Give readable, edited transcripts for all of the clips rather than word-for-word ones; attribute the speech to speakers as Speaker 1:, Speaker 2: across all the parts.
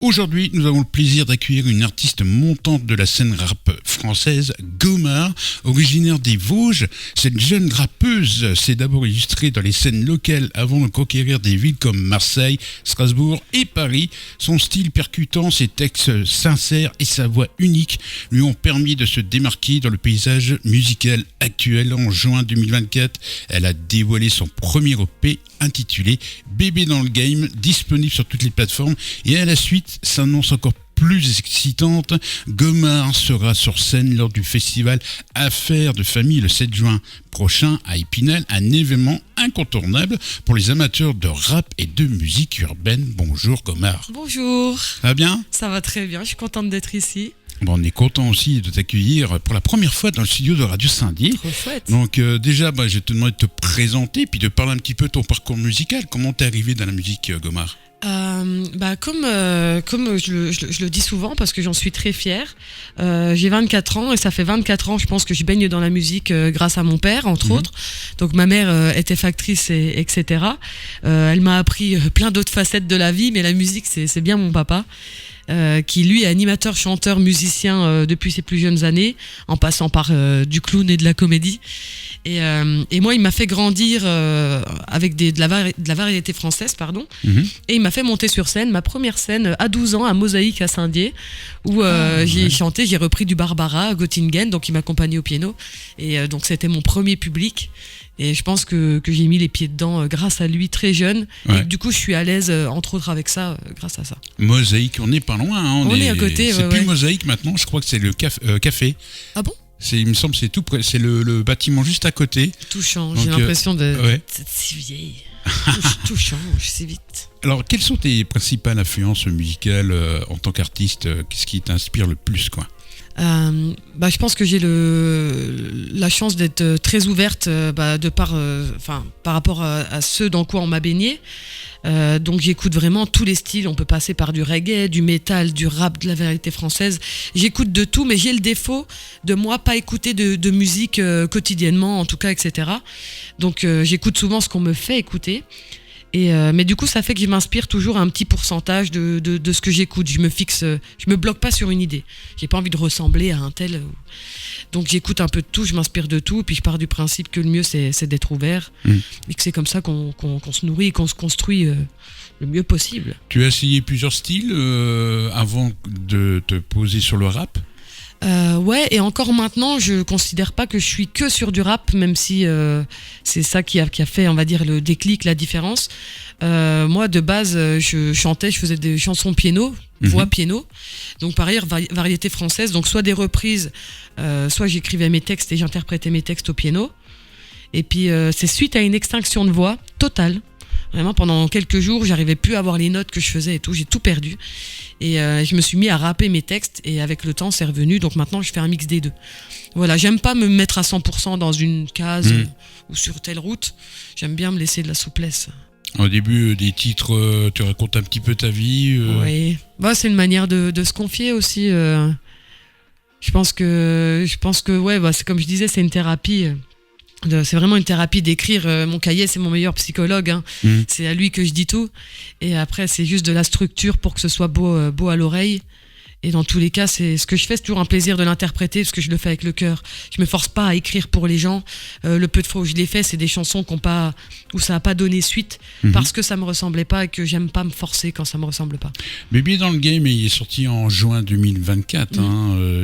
Speaker 1: Aujourd'hui, nous avons le plaisir d'accueillir une artiste montante de la scène rap française, Gomard, originaire des Vosges. Cette jeune rappeuse s'est d'abord illustrée dans les scènes locales avant de conquérir des villes comme Marseille, Strasbourg et Paris. Son style percutant, ses textes sincères et sa voix unique lui ont permis de se démarquer dans le paysage musical actuel. En juin 2024, elle a dévoilé son premier EP intitulé Bébé dans le Game, disponible sur toutes les plateformes, et à la suite s'annonce encore plus excitante. Gomard sera sur scène lors du festival Affaires de famille le 7 juin prochain à Épinal, un événement incontournable pour les amateurs de rap et de musique urbaine. Bonjour Gomard.
Speaker 2: Bonjour.
Speaker 1: Ça va bien ?
Speaker 2: Ça va très bien, je suis contente d'être ici.
Speaker 1: Bon, on est content aussi de t'accueillir pour la première fois dans le studio de Radio Saint-Dié.
Speaker 2: Trop chouette.
Speaker 1: Donc déjà, je vais te demander de te présenter puis de parler un petit peu de ton parcours musical. Comment t'es arrivé dans la musique, Gomard ?
Speaker 2: Comme je le dis souvent parce que j'en suis très fière, j'ai 24 ans et ça fait 24 ans je pense que je baigne dans la musique grâce à mon père entre autres. Donc ma mère était factrice etc. Elle m'a appris plein d'autres facettes de la vie, mais la musique c'est bien mon papa. Qui lui est animateur, chanteur, musicien depuis ses plus jeunes années, en passant par du clown et de la comédie. Et moi, il m'a fait grandir avec de la variété française, pardon. Et il m'a fait monter sur scène, ma première scène à 12 ans à Mosaïque à Saint-Dié, où j'ai chanté, j'ai repris du Barbara, Göttingen, donc il m'accompagnait au piano. Et donc c'était mon premier public. Et je pense que j'ai mis les pieds dedans grâce à lui, très jeune. Ouais. Et du coup, je suis à l'aise, entre autres, avec ça, grâce à ça.
Speaker 1: Mosaïque, on n'est pas loin. Hein,
Speaker 2: on est à côté.
Speaker 1: C'est plus Mosaïque maintenant, je crois que c'est le café.
Speaker 2: Ah bon ?
Speaker 1: Il me semble que c'est tout près. C'est le bâtiment juste à côté.
Speaker 2: Tout change, donc, j'ai l'impression d'être si vieille. Tout change, si vite.
Speaker 1: Alors, quelles sont tes principales influences musicales en tant qu'artiste ? Qu'est-ce qui t'inspire le plus, quoi ?
Speaker 2: Je pense que j'ai la chance d'être très ouverte par rapport à ce dans quoi on m'a baigné. Donc j'écoute vraiment tous les styles. On peut passer par du reggae, du métal, du rap, de la variété française. J'écoute de tout, mais j'ai le défaut de moi pas écouter de musique quotidiennement, en tout cas, etc. Donc j'écoute souvent ce qu'on me fait écouter. Mais du coup, ça fait que je m'inspire toujours un petit pourcentage de ce que j'écoute. Je me bloque pas sur une idée. J'ai pas envie de ressembler à un tel. Donc j'écoute un peu de tout, je m'inspire de tout, puis je pars du principe que le mieux c'est d'être ouvert et que c'est comme ça qu'on se nourrit et qu'on se construit le mieux possible.
Speaker 1: Tu as essayé plusieurs styles avant de te poser sur le rap ?
Speaker 2: Ouais, et encore maintenant, je considère pas que je suis que sur du rap, même si c'est ça qui a fait, on va dire, le déclic, la différence. Moi, de base, je chantais, je faisais des chansons piano, voix piano. Donc, par ailleurs, variété française. Donc, soit des reprises, soit j'écrivais mes textes et j'interprétais mes textes au piano. Et puis, c'est suite à une extinction de voix totale. Vraiment, pendant quelques jours, j'arrivais plus à avoir les notes que je faisais et tout. J'ai tout perdu. Et je me suis mis à rapper mes textes. Et avec le temps, c'est revenu. Donc maintenant, je fais un mix des deux. Voilà, j'aime pas me mettre à 100% dans une case ou sur telle route. J'aime bien me laisser de la souplesse.
Speaker 1: Au début des titres, tu racontes un petit peu ta vie.
Speaker 2: Oui, c'est une manière de se confier aussi. Je pense que c'est comme je disais, c'est une thérapie. C'est vraiment une thérapie d'écrire. Mon cahier, c'est mon meilleur psychologue. Hein. C'est à lui que je dis tout. Et après, c'est juste de la structure pour que ce soit beau à l'oreille. Et dans tous les cas, c'est ce que je fais, c'est toujours un plaisir de l'interpréter parce que je le fais avec le cœur. Je me force pas à écrire pour les gens. Le peu de fois où je l'ai fait, c'est des chansons où ça a pas donné suite parce que ça me ressemblait pas et que j'aime pas me forcer quand ça me ressemble pas.
Speaker 1: Bébé dans le Game, il est sorti en juin 2024.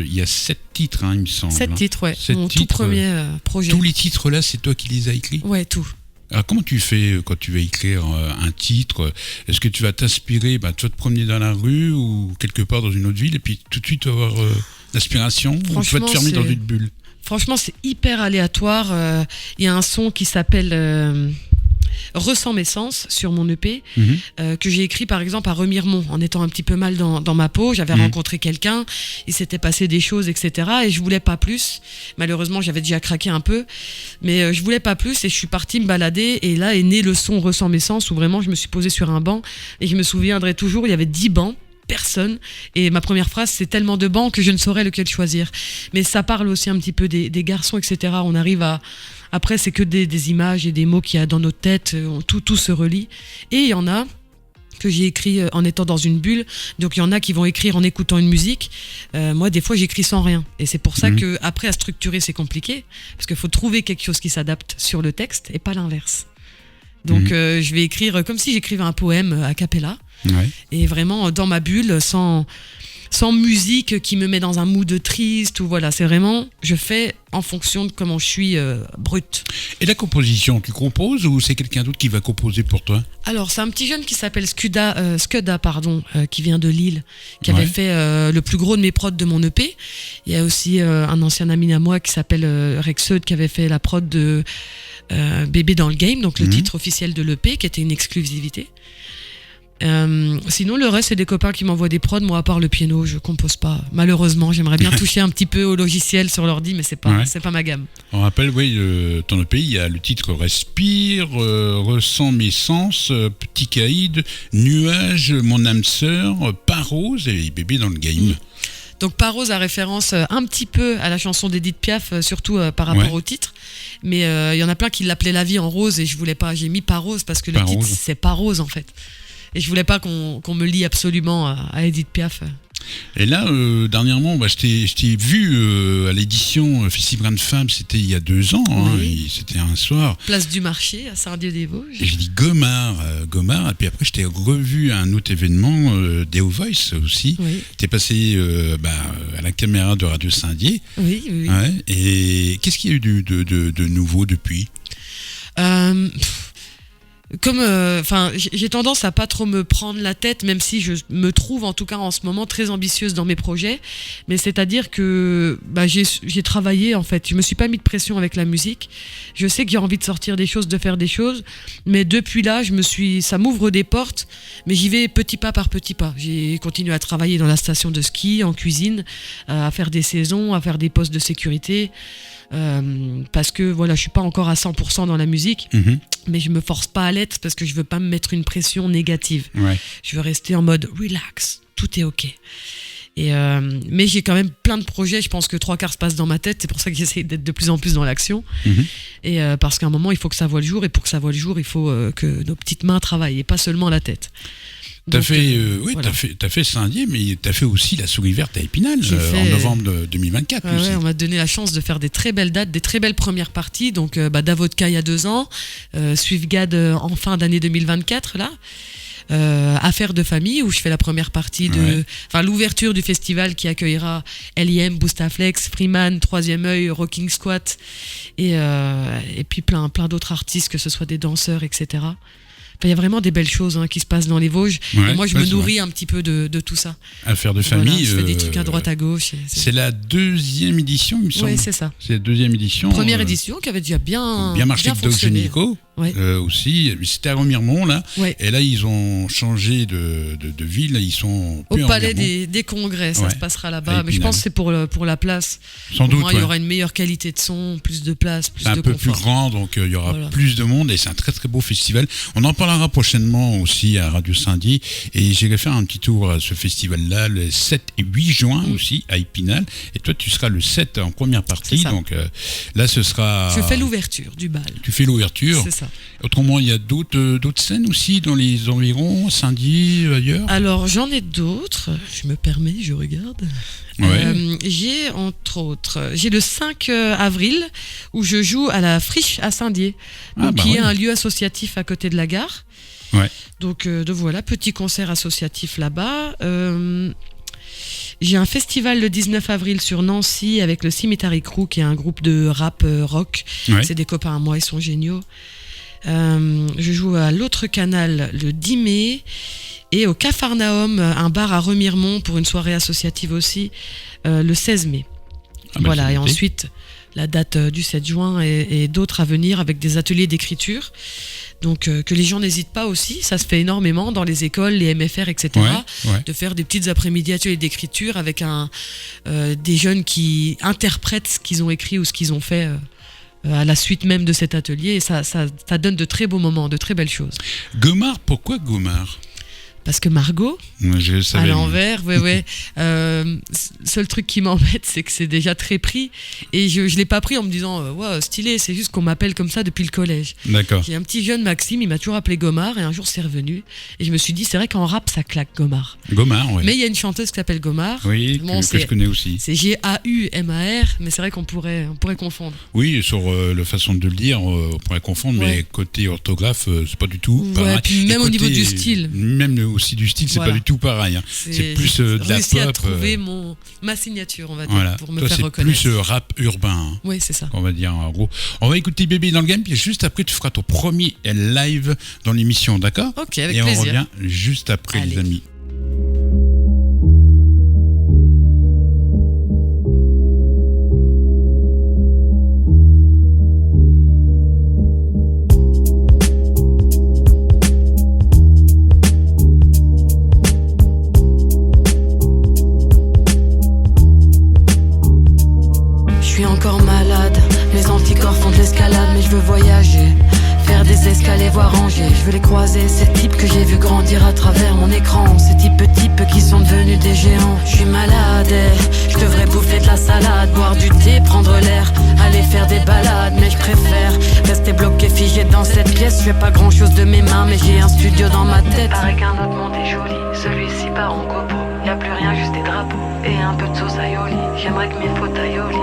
Speaker 1: Il y a 7 titres, il me semble.
Speaker 2: 7 titres, ouais. Mon tout premier projet.
Speaker 1: Tous les titres là, c'est toi qui les as écrits ?
Speaker 2: Ouais, tout.
Speaker 1: Alors comment tu fais quand tu vas écrire un titre ? Est-ce que tu vas t'inspirer, tu vas te promener dans la rue ou quelque part dans une autre ville et puis tout de suite avoir l'inspiration, ou tu vas te fermer dans une bulle ?
Speaker 2: Franchement, c'est hyper aléatoire. Il y a un son qui s'appelle Ressens mes sens sur mon EP que j'ai écrit par exemple à Remiremont en étant un petit peu mal dans ma peau. J'avais rencontré quelqu'un, il s'était passé des choses, etc. et je voulais pas plus. Malheureusement, j'avais déjà craqué un peu, mais je voulais pas plus et je suis partie me balader et là est né le son Ressens mes sens où vraiment je me suis posée sur un banc et je me souviendrai toujours, il y avait 10 bancs, personne, et ma première phrase c'est tellement de bancs que je ne saurais lequel choisir. Mais ça parle aussi un petit peu des garçons, etc. On arrive à après c'est que des images et des mots qu'il y a dans notre tête, tout se relie. Et il y en a que j'ai écrit en étant dans une bulle. Donc il y en a qui vont écrire en écoutant une musique. Moi, des fois, j'écris sans rien. Et c'est pour ça que après à structurer, c'est compliqué, parce qu'il faut trouver quelque chose qui s'adapte sur le texte et pas l'inverse. Donc je vais écrire comme si j'écrivais un poème a cappella, et vraiment dans ma bulle, sans musique qui me met dans un mood triste, ou voilà, c'est vraiment, je fais en fonction de comment je suis brute.
Speaker 1: Et la composition, tu composes ou c'est quelqu'un d'autre qui va composer pour toi?
Speaker 2: Alors c'est un petit jeune qui s'appelle Skuda, qui vient de Lille, qui avait fait le plus gros de mes prods de mon EP. Il y a aussi un ancien ami à moi qui s'appelle Rexeud, qui avait fait la prod de Bébé dans le game, donc le titre officiel de l'EP, qui était une exclusivité. Sinon le reste c'est des copains qui m'envoient des prods. Moi, à part le piano, je compose pas, malheureusement. J'aimerais bien toucher un petit peu au logiciel sur l'ordi, mais c'est pas ma gamme.
Speaker 1: On rappelle, ton EP, il y a le titre Respire, Ressens mes sens, Petit Caïd, Nuage, Mon âme sœur, Parose et Bébé dans le game.
Speaker 2: Donc Parose a référence un petit peu à la chanson d'Edith Piaf, surtout par rapport au titre. Mais il y en a plein qui l'appelaient La vie en rose, et je voulais pas, j'ai mis Parose parce que le titre c'est Parose en fait. Et je voulais pas qu'on me lie absolument à Edith Piaf.
Speaker 1: Et là, dernièrement, je t'ai vu à l'édition Festival de Femmes, c'était il y a 2 ans, c'était un soir.
Speaker 2: Place du Marché, à Saint-Dié-des-Vosges.
Speaker 1: Et j'ai dit Gomard, et puis après je t'ai revu à un autre événement, Deo Voice aussi. T'es passé à la caméra de Radio Saint-Dié.
Speaker 2: Oui.
Speaker 1: Ouais, et qu'est-ce qu'il y a eu de nouveau depuis?
Speaker 2: Comme j'ai tendance à pas trop me prendre la tête, même si je me trouve en tout cas en ce moment très ambitieuse dans mes projets, mais c'est-à-dire que j'ai travaillé en fait, je me suis pas mis de pression avec la musique. Je sais que j'ai envie de sortir des choses, de faire des choses, mais depuis là ça m'ouvre des portes, mais j'y vais petit pas par petit pas. J'ai continué à travailler dans la station de ski, en cuisine, à faire des saisons, à faire des postes de sécurité. Parce que voilà, je suis pas encore à 100% dans la musique, mais je me force pas à l'être parce que je veux pas me mettre une pression négative. Je veux rester en mode relax, tout est ok. Et mais j'ai quand même plein de projets. Je pense que 3/4 se passent dans ma tête. C'est pour ça que j'essaie d'être de plus en plus dans l'action. Et parce qu'à un moment il faut que ça voie le jour, et pour que ça voie le jour il faut que nos petites mains travaillent et pas seulement la tête.
Speaker 1: T'as fait Saint-Dié, mais t'as fait aussi la Souris Verte à Épinal en novembre 2024.
Speaker 2: On m'a donné la chance de faire des très belles dates, des très belles premières parties. Donc Davodka il y a 2 ans, Suivgad en fin d'année 2024 là. Affaires de famille, où je fais la première partie l'ouverture du festival qui accueillera L.I.M, Boostaflex, Freeman, Troisième œil, Rocking Squat et puis plein d'autres artistes, que ce soit des danseurs, etc. Il y a vraiment des belles choses qui se passent dans les Vosges. Et moi, je me nourris un petit peu de tout ça.
Speaker 1: Affaires de famille.
Speaker 2: Je fais des trucs à droite, à gauche.
Speaker 1: C'est la 2e édition, il me semble.
Speaker 2: Oui, c'est ça.
Speaker 1: C'est la 2e édition.
Speaker 2: Première édition qui avait déjà bien
Speaker 1: marché avec Doc Génico. Aussi, c'était à Remiremont là, et là ils ont changé de ville, là, ils sont
Speaker 2: au palais des congrès, ça se passera là-bas, mais je pense que c'est pour la place.
Speaker 1: Sans doute,
Speaker 2: il y aura une meilleure qualité de son, plus de place, plus de confort.
Speaker 1: C'est un peu plus grand, donc il y aura plus de monde, et c'est un très très beau festival. On en parlera prochainement aussi à Radio Saint-Dié, et j'irai faire un petit tour à ce festival-là le 7 et 8 juin aussi à Épinal, et toi tu seras le 7 en première partie, donc là ce sera...
Speaker 2: Je fais l'ouverture du bal.
Speaker 1: Tu fais l'ouverture.
Speaker 2: C'est ça.
Speaker 1: Autrement, il y a d'autres scènes aussi dans les environs, Saint-Dié, ailleurs? Alors,
Speaker 2: j'en ai d'autres. Je me permets, je regarde. J'ai, entre autres, le 5 avril où je joue à la Friche à Saint-Dié, qui est un lieu associatif à côté de la gare. Donc voilà, petit concert associatif là-bas. J'ai un festival le 19 avril sur Nancy avec le Cemetery Crew, qui est un groupe de rap rock. C'est des copains à moi, ils sont géniaux. Je joue à l'autre canal le 10 mai et au Capharnaüm, un bar à Remiremont pour une soirée associative aussi, le 16 mai. Et ensuite la date du 7 juin et d'autres à venir avec des ateliers d'écriture. Donc que les gens n'hésitent pas aussi, ça se fait énormément dans les écoles, les MFR, etc. De faire des petites après-midi ateliers d'écriture avec des jeunes qui interprètent ce qu'ils ont écrit ou ce qu'ils ont fait à la suite même de cet atelier, et ça donne de très beaux moments, de très belles choses.
Speaker 1: Gomard, pourquoi Gomard ?
Speaker 2: Parce que Margot,
Speaker 1: Je savais.
Speaker 2: à l'envers, ouais. Seul truc qui m'embête, c'est que c'est déjà très pris. Et je l'ai pas pris en me disant, ouais, stylé, c'est juste qu'on m'appelle comme ça depuis le collège.
Speaker 1: D'accord.
Speaker 2: J'ai un petit jeune Maxime, il m'a toujours appelé Gomard, et un jour c'est revenu. Et je me suis dit, c'est vrai qu'en rap, ça claque Gomard.
Speaker 1: Gomard, ouais.
Speaker 2: Mais il y a une chanteuse qui s'appelle Gomard.
Speaker 1: Oui,
Speaker 2: Bon,
Speaker 1: que je connais aussi.
Speaker 2: C'est G-A-U-M-A-R, mais c'est vrai qu'on pourrait confondre.
Speaker 1: Oui, sur la façon de le dire, on pourrait confondre, mais côté orthographe, c'est pas du tout pareil.
Speaker 2: Puis même au niveau du style.
Speaker 1: Même aussi du style, c'est pas du tout pareil. Hein. C'est plus de la
Speaker 2: réussi
Speaker 1: pop.
Speaker 2: à trouver ma signature, on va dire,
Speaker 1: voilà.
Speaker 2: pour me
Speaker 1: Toi,
Speaker 2: faire
Speaker 1: c'est
Speaker 2: reconnaître.
Speaker 1: plus rap urbain. Hein,
Speaker 2: oui, c'est ça.
Speaker 1: on va dire en gros. On va écouter Bébé dans le game, puis juste après, tu feras ton premier live dans l'émission, d'accord ?
Speaker 2: Ok, avec
Speaker 1: Et
Speaker 2: plaisir.
Speaker 1: on revient juste après,
Speaker 2: Allez.
Speaker 1: les amis.
Speaker 3: Je suis encore malade, mes anticorps font de l'escalade, mais je veux voyager, faire des escales et voir Angers. Je veux les croiser, ces types que j'ai vu grandir à travers mon écran, ces types qui sont devenus des géants. Je suis malade, je devrais bouffer de la salade, boire du thé, prendre l'air, aller faire des balades, mais je préfère rester bloqué, figé dans cette pièce. Je fais pas grand chose de mes mains, mais j'ai un studio dans ma tête. Paraît qu'un autre monde est joli, celui-ci part en copeaux. Y'a plus rien, juste des drapeaux et un peu de sauce aioli. J'aimerais que mes fautes aioli,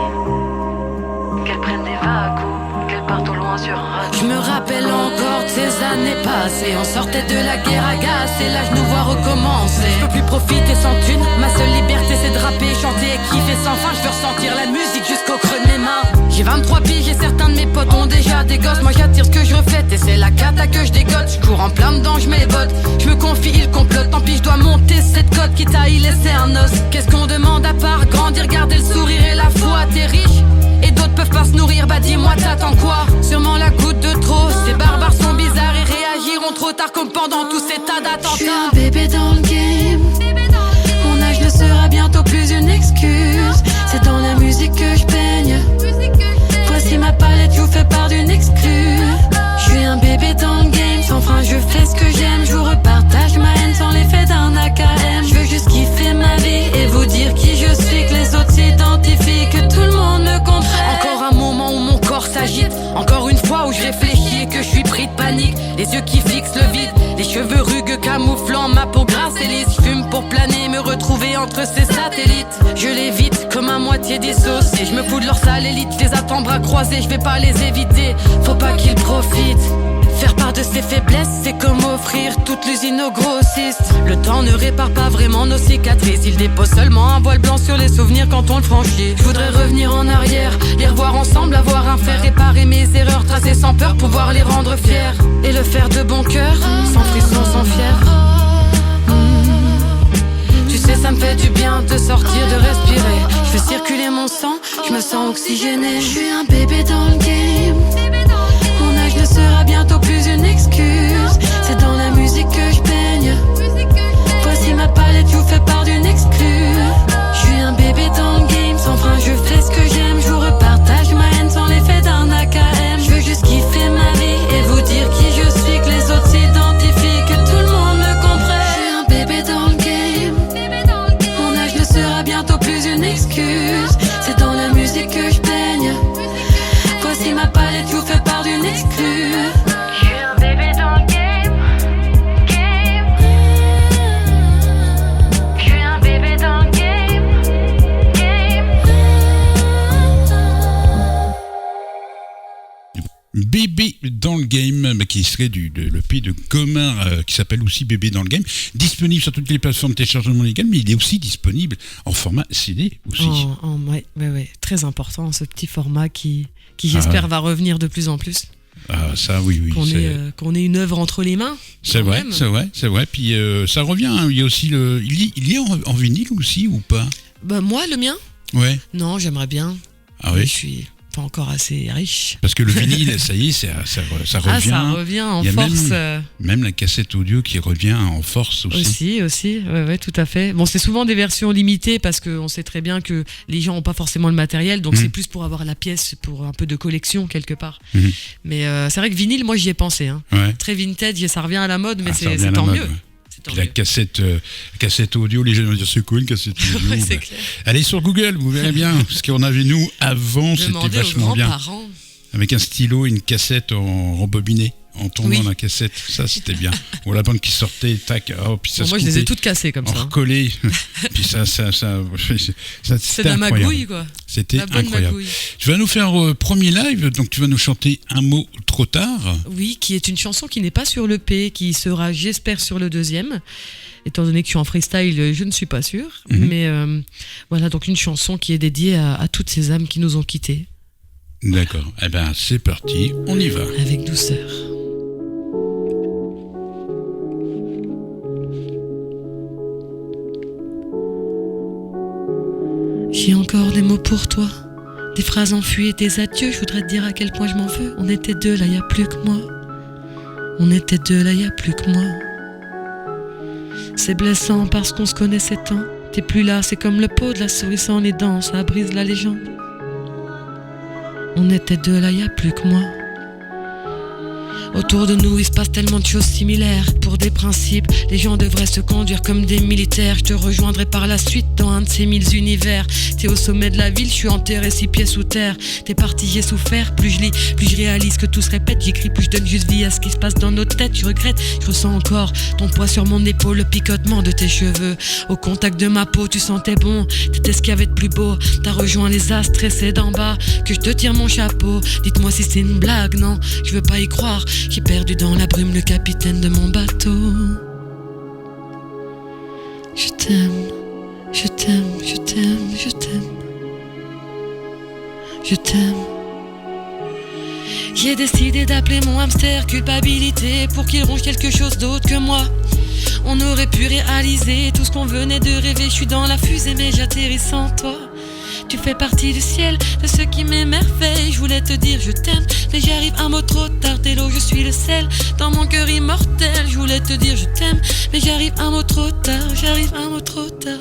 Speaker 3: qu'elles prennent des vagues ou qu'elles partent au loin sur un radeau. Je me rappelle encore de ces années passées. On sortait de la guerre agacée, là je nous vois recommencer. Je peux plus profiter sans thune, ma seule liberté c'est de rapper, chanter et kiffer sans fin. Je veux ressentir la musique jusqu'au creux de mes mains. J'ai 23 piges et certains de mes potes ont déjà des gosses. Moi j'attire ce que je reflète et c'est la cata que je dégote. Je cours en plein dedans, je mets les bottes. Je me confie, il complote, tant pis je dois monter cette côte quitte à y laisser un os. Qu'est-ce qu'on demande à part grandir, garder le sourire et la foi. T'es riche et d'autres peuvent pas se nourrir, bah dis-moi t'attends quoi? Sûrement la goutte de trop, ces barbares sont bizarres et réagiront trop tard comme pendant tous ces tas d'attentats. Je suis un bébé dans le game, mon âge ne sera bientôt plus une excuse. C'est dans la musique que je baigne, voici ma palette, je vous fais part d'une exclue. Je suis un bébé dans le game, sans frein je fais ce que j'aime. Je vous repartage ma haine sans l'effet d'un AKM. Je veux juste kiffer ma vie et vous dire qui je suis, que les autres s'identifient, que tout le monde me comprenne. Encore un moment où mon corps s'agite, encore une fois où je réfléchis et que je suis pris de panique. Les yeux qui fixent le vide, les cheveux rugueux camouflant ma peau grasse et lisse. Je fume pour planer, me retrouver entre ces satellites. Je l'évite comme à moitié dissocié. Je me fous de leur sale élite, je les attends bras croisés, je vais pas les éviter, faut pas qu'ils profitent. Faire part de ses faiblesses, c'est comme offrir toute l'usine aux grossistes. Le temps ne répare pas vraiment nos cicatrices, il dépose seulement un voile blanc sur les souvenirs quand on le franchit. Je voudrais revenir en arrière, les revoir ensemble, avoir un frère, réparer mes erreurs, tracer sans peur, pouvoir les rendre fiers. Et le faire de bon cœur, sans frisson, sans fier. Tu sais ça me fait du bien de sortir, de respirer. Je fais circuler mon sang, je me sens oxygéné. Je suis un bébé dans le game, mon âge ne sera bientôt plus une excuse. C'est dans la musique que je baigne, voici ma palette, je vous fais part d'une exclue. Je suis un bébé dans le game, sans frein je fais ce que j'aime. Je vous repartage ma haine sans l'effet d'un AKM. Je veux juste kiffer ma vie et vous dire qui je suis, que les autres s'identifient, que tout le monde me comprenne. Je suis un bébé dans le game, mon âge ne sera bientôt plus une excuse. C'est dans la musique que je baigne, voici ma palette, je vous fais part d'une exclue. Je suis un bébé dans le game. Je suis un bébé dans le game.
Speaker 1: Bébé dans le game, qui serait de l'EP de Gomard, qui s'appelle aussi Bébé dans le game, disponible sur toutes les plateformes de téléchargement légal, mais il est aussi disponible en format CD aussi.
Speaker 2: Ouais, très important ce petit format qui j'espère va revenir de plus en plus.
Speaker 1: Ah ça oui.
Speaker 2: Qu'on ait une œuvre entre les mains.
Speaker 1: C'est vrai. Puis ça revient. Hein, il y a aussi il y a en vinyle aussi ou pas?
Speaker 2: Bah moi le mien.
Speaker 1: Ouais.
Speaker 2: Non, j'aimerais bien.
Speaker 1: Ah oui.
Speaker 2: Je suis pas encore assez riche.
Speaker 1: Parce que le vinyle, ça y est, ça revient.
Speaker 2: Ah, ça revient en force.
Speaker 1: Même la cassette audio qui revient en force aussi.
Speaker 2: Aussi, ouais, tout à fait. Bon, c'est souvent des versions limitées parce qu'on sait très bien que les gens n'ont pas forcément le matériel, donc c'est plus pour avoir la pièce, pour un peu de collection quelque part. Mais c'est vrai que vinyle, moi j'y ai pensé. Hein.
Speaker 1: Ouais.
Speaker 2: Très vintage, ça revient à la mode, mais c'est
Speaker 1: à
Speaker 2: tant
Speaker 1: la
Speaker 2: mieux.
Speaker 1: mode, ouais.
Speaker 2: C'est
Speaker 1: Puis la cassette audio, les jeunes vont dire c'est quoi une cassette audio?
Speaker 2: Ouais, c'est clair.
Speaker 1: Allez sur Google, vous verrez bien. Ce qu'on avait nous avant,
Speaker 2: Demandez
Speaker 1: c'était vachement
Speaker 2: aux
Speaker 1: bien.
Speaker 2: grands-parents.
Speaker 1: Avec un stylo et une cassette en rembobiné, en tournant la cassette. Ça, c'était bien. Ou la bande qui sortait, tac, oh, puis ça
Speaker 2: Bon,
Speaker 1: se
Speaker 2: moi, je les ai
Speaker 1: coupait,
Speaker 2: toutes cassées comme
Speaker 1: en
Speaker 2: ça.
Speaker 1: recollé. Puis ça
Speaker 2: C'est
Speaker 1: c'était
Speaker 2: de la
Speaker 1: incroyable.
Speaker 2: magouille, quoi.
Speaker 1: C'était
Speaker 2: La bonne
Speaker 1: incroyable.
Speaker 2: magouille.
Speaker 1: Tu vas nous faire premier live, donc tu vas nous chanter Un mot trop tard.
Speaker 2: Oui, qui est une chanson qui n'est pas sur l'EP, qui sera, j'espère, sur le deuxième. Étant donné que je suis en freestyle, je ne suis pas sûre. Mais voilà, donc une chanson qui est dédiée à toutes ces âmes qui nous ont quittés.
Speaker 1: D'accord. Eh ben, c'est parti, on y va.
Speaker 2: Avec douceur. J'ai encore des mots pour toi, des phrases enfuies et des adieux. Je voudrais te dire à quel point je m'en veux. On était deux, là y a plus que moi. On était deux, là y a plus que moi. C'est blessant parce qu'on se connaissait tant. T'es plus là, c'est comme le pot de la souris sans les dents. Ça brise la légende. On était deux, là y a plus que moi. Autour de nous, il se passe tellement de choses similaires. Pour des principes, les gens devraient se conduire comme des militaires. Je te rejoindrai par la suite dans un de ces 1000 univers. T'es au sommet de la ville, je suis enterré 6 pieds sous terre. T'es parti, j'ai souffert. Plus je lis, plus je réalise que tout se répète. J'écris, plus je donne juste vie à ce qui se passe dans nos têtes. Je regrette, je ressens encore ton poids sur mon épaule, le picotement de tes cheveux. Au contact de ma peau, tu sentais bon. T'étais ce qu'il y avait de plus beau. T'as rejoint les astres et c'est d'en bas que je te tire mon chapeau. Dites-moi si c'est une blague, non, je veux pas y croire. J'ai perdu dans la brume le capitaine de mon bateau. Je t'aime, je t'aime, je t'aime, je t'aime. Je t'aime. J'ai décidé d'appeler mon hamster culpabilité pour qu'il ronge quelque chose d'autre que moi. On aurait pu réaliser tout ce qu'on venait de rêver. Je suis dans la fusée mais j'atterris sans toi. Tu fais partie du ciel, de ceux qui m'émerveillent. Je voulais te dire je t'aime, mais j'arrive un mot trop tard. T'es l'eau, je suis le sel, dans mon cœur immortel. Je voulais te dire je t'aime, mais j'arrive un mot trop tard. J'arrive un mot trop tard.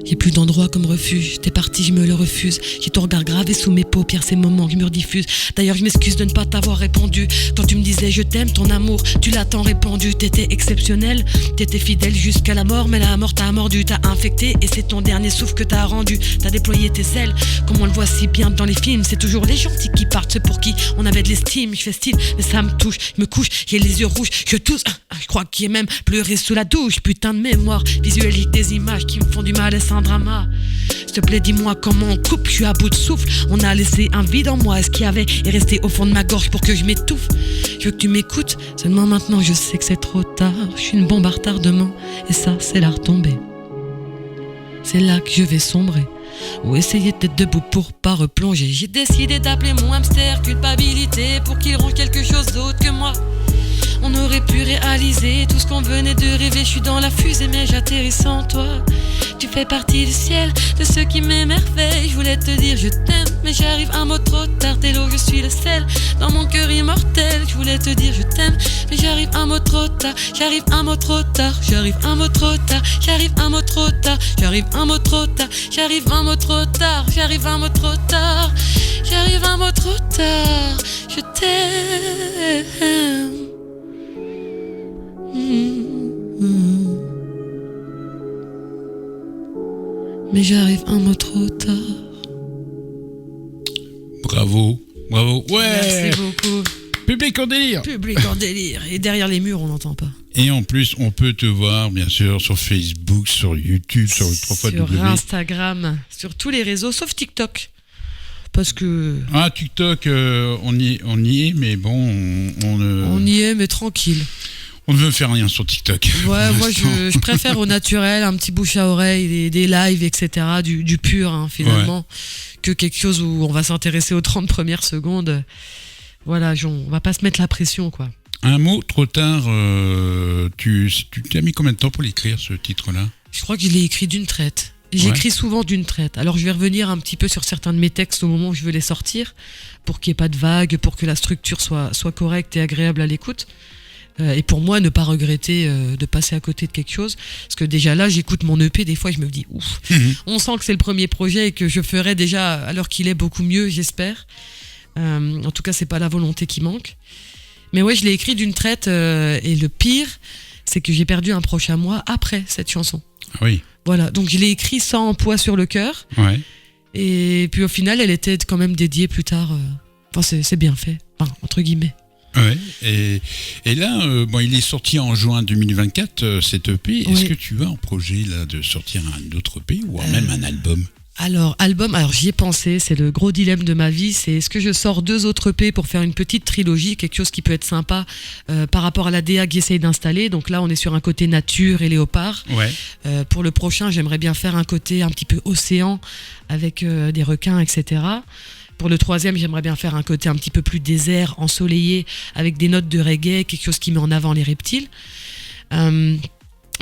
Speaker 2: J'ai plus d'endroit comme refuge. T'es parti, je me le refuse. J'ai ton regard gravé sous mes paupières, ces moments que je me rediffuse. D'ailleurs, je m'excuse de ne pas t'avoir répondu. Quand tu me disais je t'aime, ton amour, tu l'as tant répandu. T'étais exceptionnel, t'étais fidèle jusqu'à la mort. Mais la mort t'a mordu, t'as infecté. Et c'est ton dernier souffle que t'as rendu. T'as déployé tes ailes, comme on le voit si bien dans les films. C'est toujours les gentils qui partent, ceux pour qui on avait de l'estime. Je fais style, mais ça me touche. Je me couche, j'ai les yeux rouges, je tousse. Je crois qu'il est même pleuré sous la douche. Putain de mémoire, visualise des images qui me font du mal et sans drama. S'il te plaît, dis-moi comment on coupe, je suis à bout de souffle. On a laissé un vide en moi, est-ce qu'il y avait est resté au fond de ma gorge pour que je m'étouffe? Je veux que tu m'écoutes, seulement maintenant je sais que c'est trop tard. Je suis une bombe à retardement, et ça c'est la retombée. C'est là que je vais sombrer, ou essayer d'être debout pour pas replonger. J'ai décidé d'appeler mon hamster culpabilité pour qu'il ronge quelque chose d'autre que moi. On aurait pu réaliser tout ce qu'on venait de rêver. Je suis dans la fusée mais j'atterris sans toi. Tu fais partie du ciel, de ceux qui m'émerveillent. Je voulais te dire je t'aime, mais j'arrive un mot trop tard. T'es l'eau, je suis le sel, dans mon cœur immortel. Je voulais te dire je t'aime, mais j'arrive un mot trop tard. J'arrive un mot trop tard, j'arrive un mot trop tard. J'arrive un mot trop tard, j'arrive un mot trop tard. J'arrive un mot trop tard, j'arrive un mot trop tard. J'arrive un mot trop tard, je t'aime. Mais j'arrive un mot trop tard.
Speaker 1: Bravo, bravo. Ouais.
Speaker 2: Merci beaucoup.
Speaker 1: Public en délire.
Speaker 2: Public en délire. Et derrière les murs, on n'entend pas.
Speaker 1: Et en plus, on peut te voir, bien sûr, sur Facebook, sur YouTube, sur le 3x.
Speaker 2: Sur Instagram, sur tous les réseaux, sauf TikTok. Parce que...
Speaker 1: Ah, TikTok, on y est, mais bon,
Speaker 2: on y est, mais tranquille.
Speaker 1: On ne veut faire rien sur TikTok.
Speaker 2: Ouais, moi je préfère au naturel, un petit bouche à oreille, des lives, etc. Du pur, hein, finalement, que quelque chose où on va s'intéresser aux 30 premières secondes. Voilà, on va pas se mettre la pression, quoi.
Speaker 1: Un mot trop tard, tu t'as mis combien de temps pour l'écrire, ce titre-là?
Speaker 2: Je crois que je l'ai écrit d'une traite. J'écris souvent d'une traite. Alors je vais revenir un petit peu sur certains de mes textes au moment où je veux les sortir, pour qu'il n'y ait pas de vagues, pour que la structure soit correcte et agréable à l'écoute. Et pour moi, ne pas regretter de passer à côté de quelque chose. Parce que déjà là, j'écoute mon EP, des fois je me dis ouf, on sent que c'est le premier projet et que je ferai déjà, à l'heure qu'il est, beaucoup mieux, j'espère. En tout cas, c'est pas la volonté qui manque. Mais ouais, je l'ai écrit d'une traite et le pire, c'est que j'ai perdu un proche à moi après cette chanson.
Speaker 1: Ah oui.
Speaker 2: Voilà, donc je l'ai écrit sans poids sur le cœur.
Speaker 1: Ouais.
Speaker 2: Et puis au final, elle était quand même dédiée plus tard. Enfin, c'est bien fait, enfin, entre guillemets.
Speaker 1: Ouais. Et là, il est sorti en juin 2024, cet EP. Est-ce que tu as un projet là, de sortir un autre EP ou même un album ?
Speaker 2: Alors, j'y ai pensé, c'est le gros dilemme de ma vie, c'est est-ce que je sors 2 autres EP pour faire une petite trilogie, quelque chose qui peut être sympa par rapport à la DA que j'essaye d'installer. Donc là, on est sur un côté nature et léopard.
Speaker 1: Ouais.
Speaker 2: Pour le prochain, j'aimerais bien faire un côté un petit peu océan avec des requins, etc. Pour le 3e, j'aimerais bien faire un côté un petit peu plus désert, ensoleillé, avec des notes de reggae, quelque chose qui met en avant les reptiles.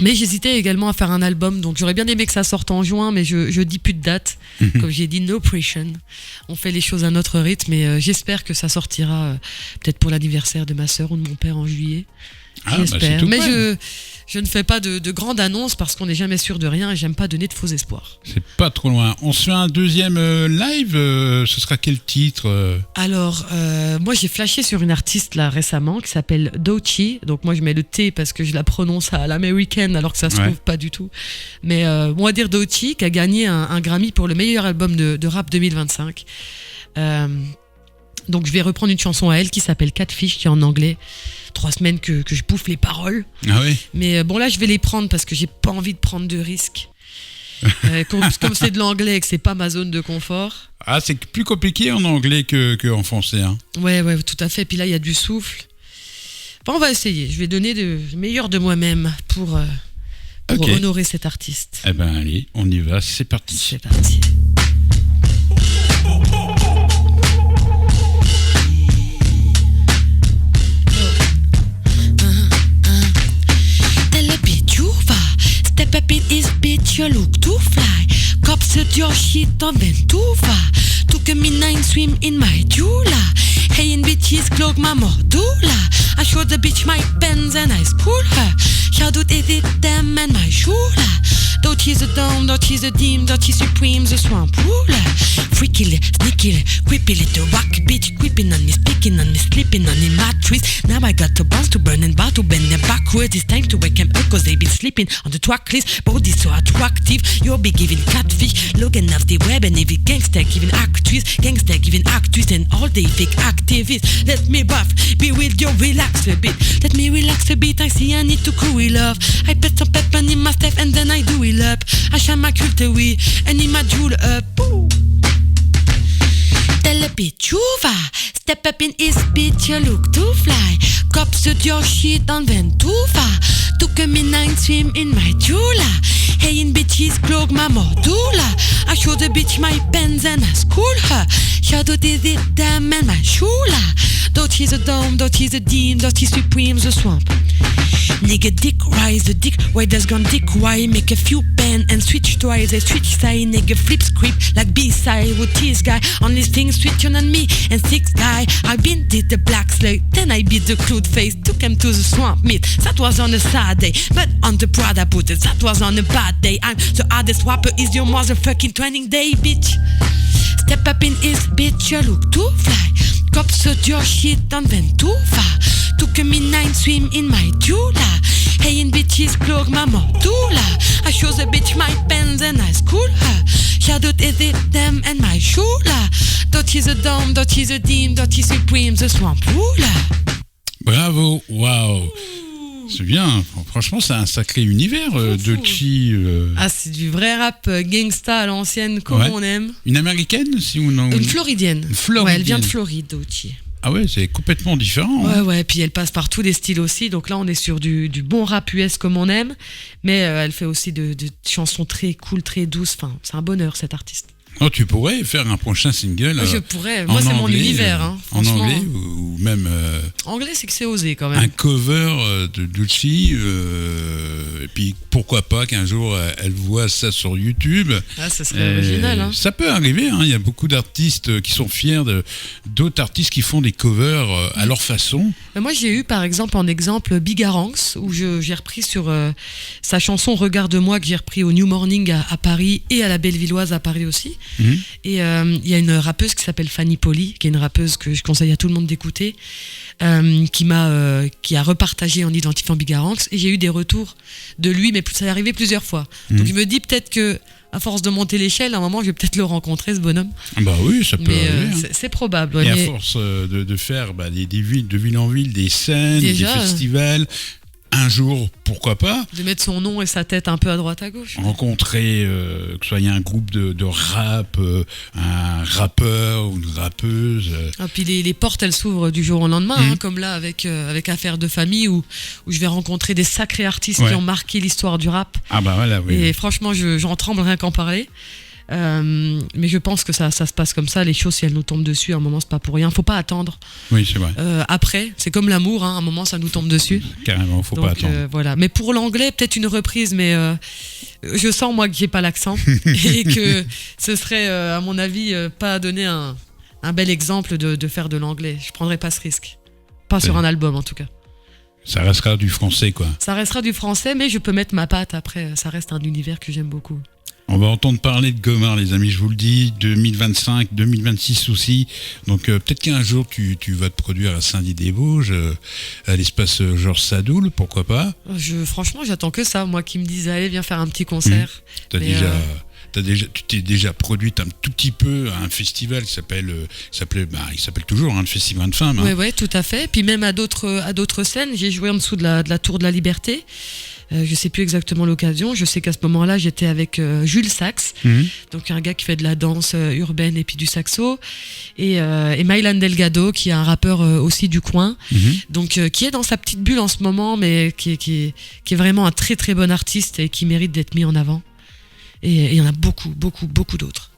Speaker 2: Mais j'hésitais également à faire un album, donc j'aurais bien aimé que ça sorte en juin, mais je dis plus de date. Comme j'ai dit, no pressure. On fait les choses à notre rythme, et j'espère que ça sortira peut-être pour l'anniversaire de ma sœur ou de mon père en juillet. J'espère. Mais je ne fais pas de grande annonce parce qu'on n'est jamais sûr de rien et j'aime pas donner de faux espoirs.
Speaker 1: C'est pas trop loin. On se fait un deuxième live, ce sera quel titre
Speaker 2: Alors, moi j'ai flashé sur une artiste là récemment qui s'appelle Doechii. Donc moi je mets le T parce que je la prononce à l'américaine alors que ça se trouve pas du tout. Mais on va dire Doechii qui a gagné un Grammy pour le meilleur album de rap 2025. Donc je vais reprendre une chanson à elle qui s'appelle Catfish, qui est en anglais. 3 semaines que je bouffe les paroles.
Speaker 1: Ah oui.
Speaker 2: Mais bon, là je vais les prendre parce que j'ai pas envie de prendre de risques. Comme c'est de l'anglais et que c'est pas ma zone de confort.
Speaker 1: Ah, c'est plus compliqué en anglais que en français. Hein.
Speaker 2: Ouais, tout à fait. Puis là il y a du souffle. Enfin, on va essayer. Je vais donner le meilleur de moi-même pour honorer cet artiste.
Speaker 1: Eh ben allez, on y va. C'est parti.
Speaker 2: C'est parti. Step up in his bitch, you look too fly. Cops at your shit, don't went too far. Took a midnight swim in my Jula. Hey, in bitches, clog my modula. I showed the bitch my pens and I school her. Shout out, edit them and my shula. Dot is a dome, dot is a dim, dot is supreme, the swamp ruler. Freaky, sneaky, creepy little rock bitch, creeping on me, speaking on me, sleeping on in my trees. Now I got to bounce to burn and bow to bend them backwards. It's time to wake them up cause they been sleeping on the track list. Body so attractive, you'll be giving catfish. Looking off the web and every gangster giving actress, gangster giving actress and all they fake activists. Let me buff, be with you, relax a bit. Let me relax a bit, I see I need to cool off. I put some pepper in my step and then I do it up. I shine my culte, oui, and in my jewel up. Ooh. Tell a bitch you va, step up in his bitch, you look too fly. Cops at your shit on went too far. Took a midnight swim in my Jula. Hey, in bitches clog my modula. I show the bitch my pens and I school her. Shout out is it them and my shula. Dot is a dome, dot is a dim, dot is supreme, the swamp. Nigga dick rise, the dick why does gone dick why make a few pen and switch twice, I switch side, nigga flip script like B-side with this guy on this thing switch on me and 6 guy. I been did the black slave, then I beat the crude face, took him to the swamp meat. That was on a sad day, but on the Prada put it, that was on a bad day. I'm the hardest rapper is your motherfucking training day, bitch. Step up in his bitch, you look too fly. Cops at your shit and went too far. Took a midnight swim in my Jula. Hey, in bitches clog my modula. I show the bitch my pens and I school her. Shout out edit them and my shula. Dot is a dome, dot is a dim, dot is supreme, the swamp ruler.
Speaker 1: Bravo, waouh. C'est bien, franchement c'est un sacré univers de Chi.
Speaker 2: Ah, c'est du vrai rap gangsta à l'ancienne comme on aime.
Speaker 1: Une américaine si ou non?
Speaker 2: Une floridienne. Ouais, elle vient de Floride, Doechii.
Speaker 1: Ah ouais, c'est complètement différent.
Speaker 2: Ouais, puis elle passe par tous les styles aussi. Donc là, on est sur du bon rap US comme on aime. Mais elle fait aussi de chansons très cool, très douces. Enfin, c'est un bonheur, cette artiste.
Speaker 1: Oh, tu pourrais faire un prochain single.
Speaker 2: Je pourrais. Moi, c'est mon univers. Hein,
Speaker 1: en anglais ou même.
Speaker 2: Anglais, c'est que c'est osé quand même.
Speaker 1: Un cover de Doechii. Et puis pourquoi pas qu'un jour elle voit ça sur YouTube.
Speaker 2: Ah, ça serait original. Hein.
Speaker 1: Ça peut arriver, hein. Il y a beaucoup d'artistes qui sont fiers d'autres artistes qui font des covers à leur façon.
Speaker 2: Mais moi, j'ai eu par exemple en exemple Bigaranx, où j'ai repris sur sa chanson Regarde-moi, que j'ai repris au New Morning à Paris et à la Bellevilloise à Paris aussi. Et il y a une rappeuse qui s'appelle Fanny Poli, qui est une rappeuse que je conseille à tout le monde d'écouter, qui a repartagé en identifiant Bigaranx, et j'ai eu des retours de lui, mais ça est arrivé plusieurs fois. Donc je me dis peut-être que à force de monter l'échelle, à un moment je vais peut-être le rencontrer, ce bonhomme.
Speaker 1: Bah oui, ça peut arriver.
Speaker 2: C'est probable. Ouais,
Speaker 1: et à force de faire des villes, de ville en ville, des scènes, déjà, des festivals. Un jour, pourquoi pas,
Speaker 2: de mettre son nom et sa tête un peu à droite à gauche.
Speaker 1: Rencontrer, que ce soit un groupe de rap, un rappeur ou une rappeuse.
Speaker 2: Ah, puis les portes, elles s'ouvrent du jour au lendemain, hein, comme là avec Affaires de famille, où je vais rencontrer des sacrés artistes qui ont marqué l'histoire du rap.
Speaker 1: Ah bah voilà, oui.
Speaker 2: Et franchement, j'en tremble rien qu'en parler. Mais je pense que ça se passe comme ça. Les choses, si elles nous tombent dessus, à un moment, c'est pas pour rien. Faut pas attendre.
Speaker 1: Oui, c'est vrai.
Speaker 2: Après, c'est comme l'amour, hein, à un moment, ça nous tombe dessus.
Speaker 1: Carrément, faut pas attendre.
Speaker 2: Voilà. Mais pour l'anglais, peut-être une reprise, mais je sens, moi, que j'ai pas l'accent et que ce serait, à mon avis, pas donner un bel exemple de faire de l'anglais. Je prendrais pas ce risque. Pas sur un album, en tout cas.
Speaker 1: Ça restera du français, quoi.
Speaker 2: Ça restera du français, mais je peux mettre ma patte après. Ça reste un univers que j'aime beaucoup.
Speaker 1: On va entendre parler de Gomard, les amis, je vous le dis, 2025, 2026 aussi. Donc peut-être qu'un jour, tu vas te produire à Saint-Dié-des-Vosges, à l'espace Georges Sadoul, pourquoi pas.
Speaker 2: Franchement, j'attends que ça, moi, qui me disent, allez, viens faire un petit concert.
Speaker 1: Tu t'es déjà produite un tout petit peu à un festival qui il s'appelle toujours le Festival de Femmes.
Speaker 2: Oui, ouais, tout à fait. Puis même à d'autres scènes, j'ai joué en dessous de la Tour de la Liberté. Je sais plus exactement l'occasion. Je sais qu'à ce moment-là, j'étais avec Jules Sax, donc un gars qui fait de la danse urbaine et puis du saxo, et Mylan Delgado, qui est un rappeur aussi du coin, donc qui est dans sa petite bulle en ce moment, mais qui est vraiment un très très bon artiste et qui mérite d'être mis en avant. Et il y en a beaucoup, beaucoup, beaucoup d'autres.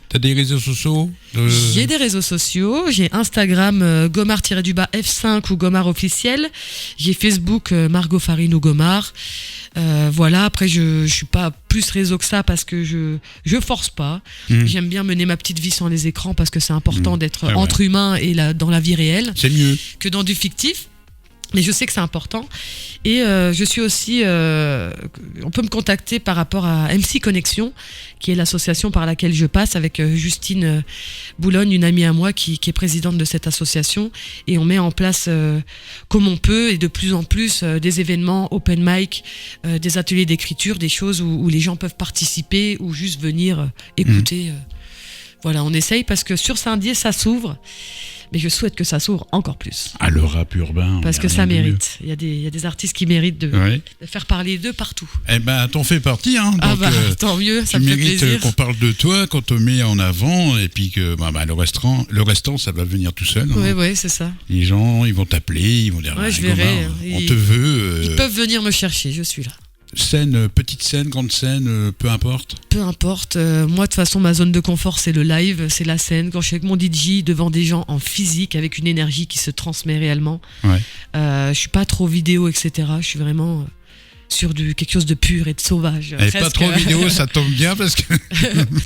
Speaker 1: T'as des réseaux sociaux
Speaker 2: J'ai des réseaux sociaux. J'ai Instagram Gomard-F5 ou Gomard officiel. J'ai Facebook Margot Farine ou Gomard. Voilà. Après, je suis pas plus réseau que ça parce que je force pas. J'aime bien mener ma petite vie sans les écrans parce que c'est important d'être entre humains et dans la vie réelle.
Speaker 1: C'est mieux
Speaker 2: que dans du fictif. Mais je sais que c'est important. Et je suis aussi... on peut me contacter par rapport à MC Connexion, qui est l'association par laquelle je passe, avec Justine Boulogne, une amie à moi, qui est présidente de cette association. Et on met en place, comme on peut, et de plus en plus, des événements, open mic, des ateliers d'écriture, des choses où les gens peuvent participer ou juste venir écouter. Voilà, on essaye parce que sur Saint-Dié, ça s'ouvre. Mais je souhaite que ça s'ouvre encore plus.
Speaker 1: Ah, le rap urbain.
Speaker 2: Parce que ça mérite. Il y a des artistes qui méritent de faire parler d'eux partout.
Speaker 1: Eh ben, t'en fais partie, hein. Donc,
Speaker 2: tant mieux, ça me fait plaisir.
Speaker 1: Tu mérites qu'on parle de toi, qu'on te met en avant, et puis que le restant, ça va venir tout seul.
Speaker 2: Oui, c'est ça.
Speaker 1: Les gens, ils vont t'appeler, ils vont dire,
Speaker 2: je verrai.
Speaker 1: On te veut.
Speaker 2: Ils peuvent venir me chercher, je suis là.
Speaker 1: Scène, petite scène, grande scène, peu importe.
Speaker 2: Peu importe. Moi, de toute façon, ma zone de confort, c'est le live, c'est la scène. Quand je suis avec mon DJ devant des gens en physique, avec une énergie qui se transmet réellement. Je suis pas trop vidéo, etc. Je suis vraiment sur quelque chose de pur et de sauvage.
Speaker 1: Et pas trop vidéo, ça tombe bien parce que...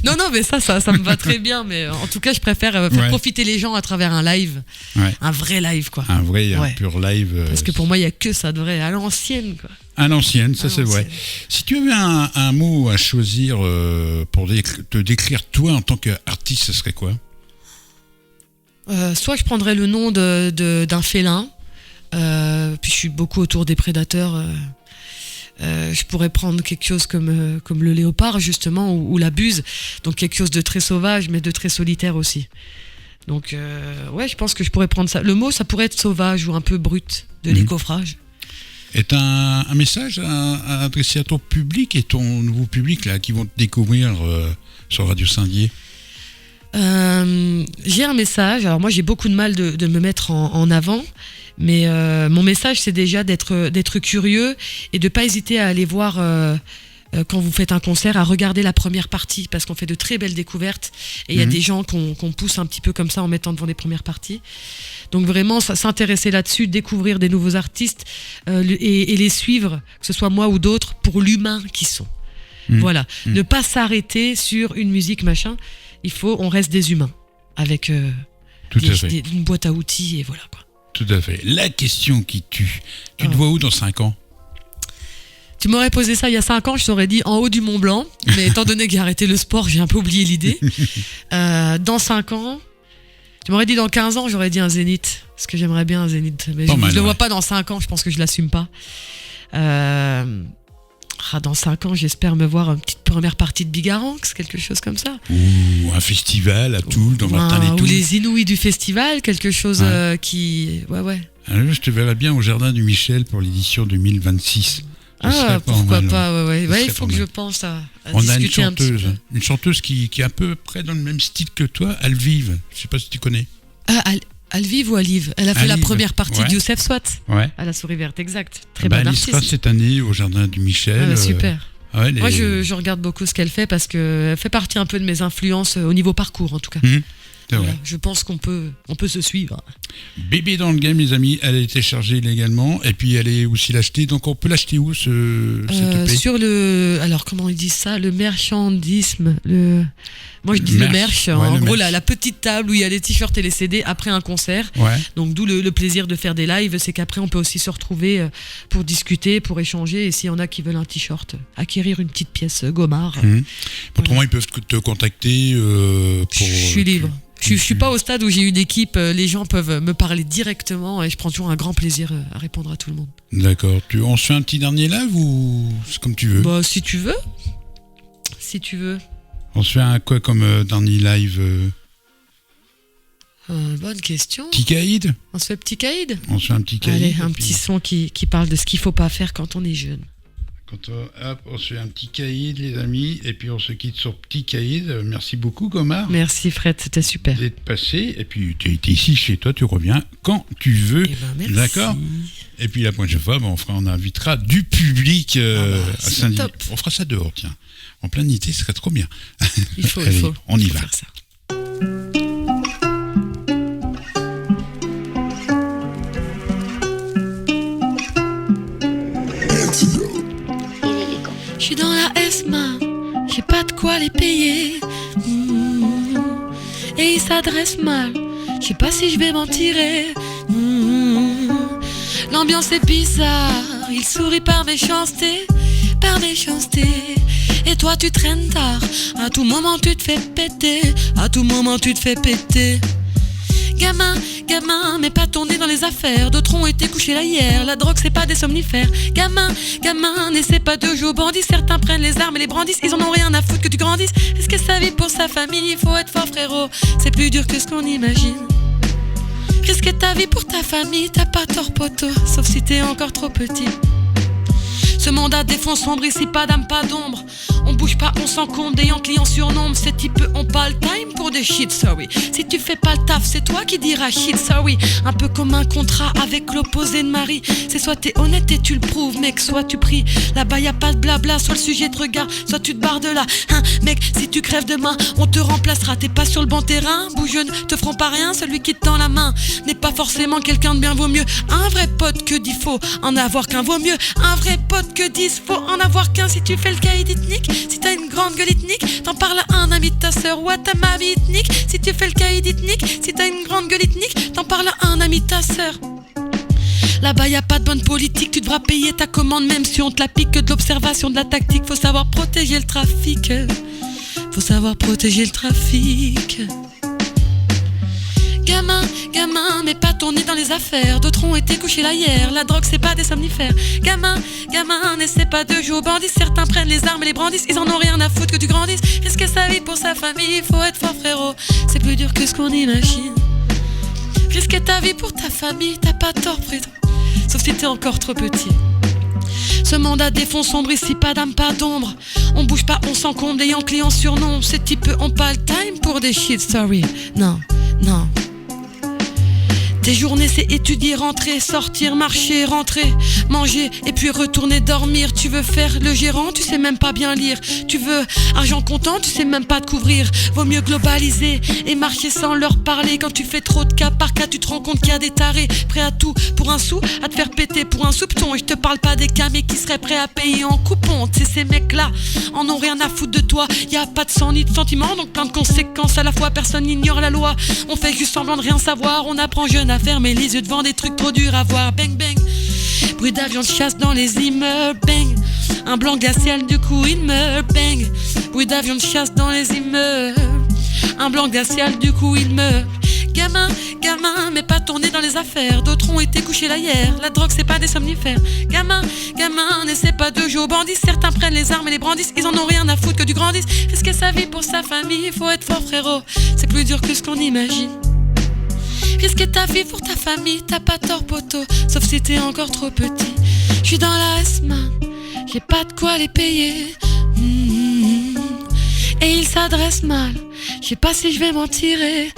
Speaker 2: non, mais ça me va très bien. Mais en tout cas, je préfère faire profiter les gens à travers un live. Un vrai live, quoi.
Speaker 1: Un pur live.
Speaker 2: Parce que pour moi, il n'y a que ça de vrai, à l'ancienne, quoi.
Speaker 1: À l'ancienne, ça c'est vrai. Si tu avais un mot à choisir pour te décrire toi en tant qu'artiste, ce serait quoi ?
Speaker 2: Soit je prendrais le nom d'un félin, puis je suis beaucoup autour des prédateurs. Je pourrais prendre quelque chose comme le léopard justement ou la buse, donc quelque chose de très sauvage mais de très solitaire aussi. Donc je pense que je pourrais prendre ça. Le mot, ça pourrait être sauvage ou un peu brut, de l'écoffrage.
Speaker 1: Et t'as un message à adresser à ton public et ton nouveau public là qui vont te découvrir sur Radio Saint-Dié?
Speaker 2: J'ai un message. Alors moi, j'ai beaucoup de mal de me mettre en avant, mais mon message, c'est déjà d'être curieux et de pas hésiter à aller voir quand vous faites un concert, à regarder la première partie, parce qu'on fait de très belles découvertes, et il y a des gens qu'on pousse un petit peu comme ça en mettant devant les premières parties. Donc vraiment, s'intéresser là-dessus, découvrir des nouveaux artistes et les suivre, que ce soit moi ou d'autres, pour l'humain qu'ils sont. Voilà, ne pas s'arrêter sur une musique machin. On reste des humains avec une boîte à outils et voilà quoi.
Speaker 1: Tout à fait. La question qui tue. Tu te vois où dans 5 ans ?
Speaker 2: Tu m'aurais posé ça il y a 5 ans, je t'aurais dit en haut du Mont Blanc. Mais étant donné que j'ai arrêté le sport, j'ai un peu oublié l'idée. Dans 5 ans, tu m'aurais dit dans 15 ans, j'aurais dit un Zénith. Parce que j'aimerais bien un Zénith. Mais je ne le vois pas dans 5 ans, je pense que je ne l'assume pas. Dans 5 ans, j'espère me voir une petite première partie de Bigaranx, quelque chose comme ça.
Speaker 1: Ou un festival à Toul, dans Martin-les-Toul.
Speaker 2: Ou les Inouïs du festival, quelque chose qui... Ouais.
Speaker 1: Alors, je te verrais bien au Jardin du Michel pour l'édition 2026.
Speaker 2: Pourquoi pas, ouais. Il faut que je pense à discuter un petit peu.
Speaker 1: Une chanteuse qui est à peu près dans le même style que toi, Alvive. Je ne sais pas si tu connais.
Speaker 2: Alvive ou Alive ? Elle a fait la première partie de Youssef Swat.
Speaker 1: Ouais.
Speaker 2: À la Souris Verte, exact. Très bonne artiste.
Speaker 1: Elle sera cette année au Jardin du Michel.
Speaker 2: Super. Moi, je regarde beaucoup ce qu'elle fait parce qu'elle fait partie un peu de mes influences au niveau parcours, en tout cas. Voilà, je pense qu'on peut se suivre.
Speaker 1: Bébé dans le game, les amis, elle a été chargée légalement et puis elle est aussi l'achetée. Donc on peut l'acheter où cette EP ?
Speaker 2: Sur alors comment ils disent ça ? Le merchandisme. Moi je dis le merch. En gros, la petite table où il y a les t-shirts et les CD après un concert. Ouais. Donc d'où le plaisir de faire des lives, c'est qu'après on peut aussi se retrouver pour discuter, pour échanger. Et s'il y en a qui veulent un t-shirt, acquérir une petite pièce Gomard.
Speaker 1: Autrement, ils peuvent te contacter.
Speaker 2: Je suis libre. Je suis pas au stade où j'ai une équipe, les gens peuvent me parler directement et je prends toujours un grand plaisir à répondre à tout le monde.
Speaker 1: D'accord. On se fait un petit dernier live ou c'est comme tu veux ?
Speaker 2: Si tu veux.
Speaker 1: On se fait un quoi comme dernier live
Speaker 2: Bonne question.
Speaker 1: Petit caïd ?
Speaker 2: On se fait petit caïd ?
Speaker 1: On se fait un petit caïd.
Speaker 2: Allez, un petit son qui parle de ce qu'il faut pas faire quand on est jeune.
Speaker 1: On se fait un petit caïd, les amis, et puis on se quitte sur petit caïd. Merci beaucoup, Gomard.
Speaker 2: Merci, Fred, c'était super.
Speaker 1: D'être passé, et puis tu es ici chez toi, tu reviens quand tu veux.
Speaker 2: Merci.
Speaker 1: D'accord ? Et puis la prochaine fois, on invitera du public à Saint-Denis. On fera ça dehors, tiens. En plein été, ce serait trop bien.
Speaker 2: Il faut.
Speaker 1: On y va.
Speaker 2: Faire ça. Je suis dans la ESMA, j'ai pas de quoi les payer. Et ils s'adressent mal, je sais pas si je vais m'en tirer. L'ambiance est bizarre, il sourit par méchanceté. Et toi tu traînes tard, à tout moment tu te fais péter. Gamin, mets pas ton nez dans les affaires. D'autres ont été couchés là hier. La drogue c'est pas des somnifères. Gamin, n'essaie pas de jouer au bandit. Certains prennent les armes et les brandissent. Ils en ont rien à foutre que tu grandisses. Risquer sa vie pour sa famille, il faut être fort frérot. C'est plus dur que ce qu'on imagine. Risquer ta vie pour ta famille, t'as pas tort poteau. Sauf si t'es encore trop petit. Ce monde a des fonds sombres, ici pas d'âme, pas d'ombre. On bouge pas, on s'encombre, ayant clients surnombre. Ces types ont pas le time pour des shit, sorry. Si tu fais pas le taf, c'est toi qui diras shit, sorry. Un peu comme un contrat avec l'opposé de Marie. C'est soit t'es honnête et tu le prouves, mec, soit tu pries. Là-bas y a pas de blabla, soit le sujet te regarde, soit tu te barres de là. Mec, si tu crèves demain, on te remplacera. T'es pas sur le bon terrain, bougeux ne te feront pas rien. Celui qui te tend la main n'est pas forcément quelqu'un de bien, vaut mieux un vrai pote que 10 faux. En avoir qu'un vaut mieux un vrai pote que 10, faut en avoir qu'un. Si tu fais le caïd ethnique, si t'as une grande gueule ethnique, t'en parles à un ami de ta sœur ou à ta mamie ethnique. Si tu fais le caïd ethnique, si t'as une grande gueule ethnique, t'en parles à un ami de ta sœur. Là-bas y a pas de bonne politique, tu devras payer ta commande même si on te la pique. Que de l'observation, de la tactique, faut savoir protéger le trafic. Gamin, mets pas ton nez dans les affaires. D'autres ont été couchés là hier. La drogue c'est pas des somnifères. Gamin, n'essaie pas de jouer au bandit. Certains prennent les armes et les brandissent. Ils en ont rien à foutre que tu grandisses. Risquer sa vie pour sa famille, il faut être fort frérot. C'est plus dur que ce qu'on imagine. Risquer ta vie pour ta famille, t'as pas tort frérot. Sauf si t'es encore trop petit. Ce monde a des fonds sombres, ici pas d'âme, pas d'ombre. On bouge pas, on s'encombre, ayant clients surnombre. Ces types ont pas le time pour des shit, sorry. Non. Tes journées c'est étudier, rentrer, sortir, marcher, rentrer, manger et puis retourner dormir. Tu veux faire le gérant, tu sais même pas bien lire. Tu veux argent comptant, tu sais même pas te couvrir. Vaut mieux globaliser et marcher sans leur parler. Quand tu fais trop de cas par cas, tu te rends compte qu'il y a des tarés prêts à tout pour un sou, à te faire péter pour un soupçon. Et je te parle pas des camés qui seraient prêts à payer en coupon. Tu sais, ces mecs là en ont rien à foutre de toi. Y a pas de sang ni de sentiment, donc plein de conséquences à la fois. Personne n'ignore la loi, on fait juste semblant de rien savoir. On apprend jeune à fermer les yeux devant des trucs trop durs à voir. Bang bang, bruit d'avion de chasse dans les immeubles. Bang, un blanc glacial du coup il meurt. Bang, bruit d'avion de chasse dans les immeubles. Un blanc glacial du coup il meurt. Gamin, gamin, mais pas tourné dans les affaires. D'autres ont été couchés là hier. La drogue c'est pas des somnifères. Gamin, gamin, n'essaie pas de jouer aux bandits. Certains prennent les armes et les brandissent. Ils en ont rien à foutre que du grandissent. Risquer sa vie pour sa famille, faut être fort frérot. C'est plus dur que ce qu'on imagine. Risquer ta vie pour ta famille, t'as pas tort poteau. Sauf si t'es encore trop petit. J'suis dans la S-man, j'ai pas de quoi les payer. Et ils s'adressent mal, je sais pas si je vais m'en tirer.